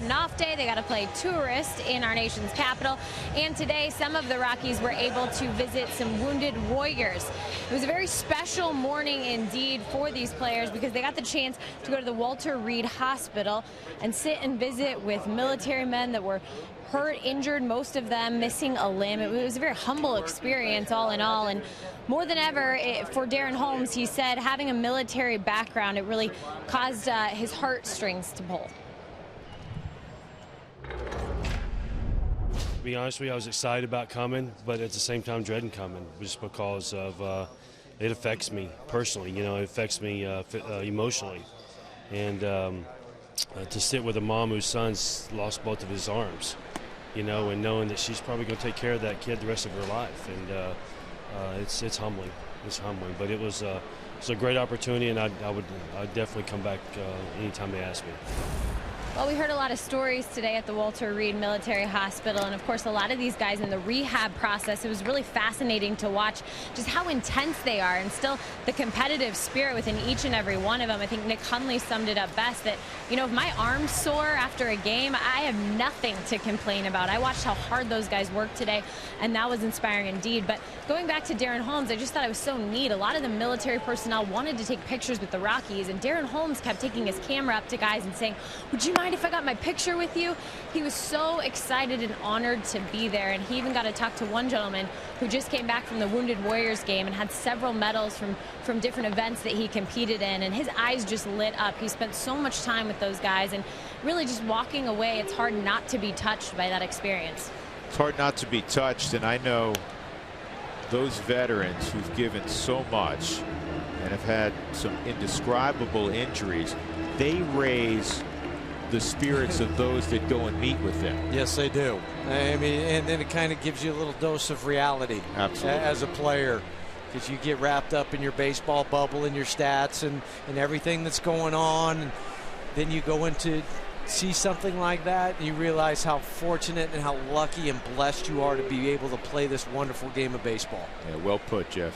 an off day. They got to play tourist in our nation's capital. And today, some of the Rockies were able to visit some wounded warriors. It was a very special morning indeed for these players because they got the chance to go to the Walter Reed Hospital and sit and visit with military men that were hurt, injured, most of them missing a limb. It was a very humble experience all in all, and more than ever for Darren Holmes, he said having a military background, it really caused his heartstrings to pull. To be honest with you, I was excited about coming, but at the same time dreading coming, just because of it affects me personally. You know, it affects me emotionally, and to sit with a mom whose son's lost both of his arms, you know, and knowing that she's probably going to take care of that kid the rest of her life, and it's humbling. It's humbling, but it's a great opportunity, and I'd definitely come back anytime they ask me. Well, we heard a lot of stories today at the Walter Reed Military Hospital, and of course a lot of these guys in the rehab process. It was really fascinating to watch just how intense they are, and still the competitive spirit within each and every one of them. I think Nick Hundley summed it up best, that, you know, if my arm's sore after a game, I have nothing to complain about. I watched how hard those guys worked today, and that was inspiring indeed. But going back to Darren Holmes, I just thought it was so neat. A lot of the military personnel wanted to take pictures with the Rockies, and Darren Holmes kept taking his camera up to guys and saying, "Would you mind if I got my picture with you?" He was so excited and honored to be there, and he even got to talk to one gentleman who just came back from the Wounded Warriors game and had several medals from different events that he competed in, and his eyes just lit up. He spent so much time with those guys, and really just walking away, it's hard not to be touched by that experience. It's hard not to be touched, and I know those veterans who've given so much and have had some indescribable injuries, they raise the spirits of those that go and meet with them. Yes, they do. I mean, and then it kind of gives you a little dose of reality. Absolutely. As a player, because you get wrapped up in your baseball bubble and your stats and everything that's going on, and then you go into see something like that and you realize how fortunate and how lucky and blessed you are to be able to play this wonderful game of baseball. Yeah, well put, Jeff.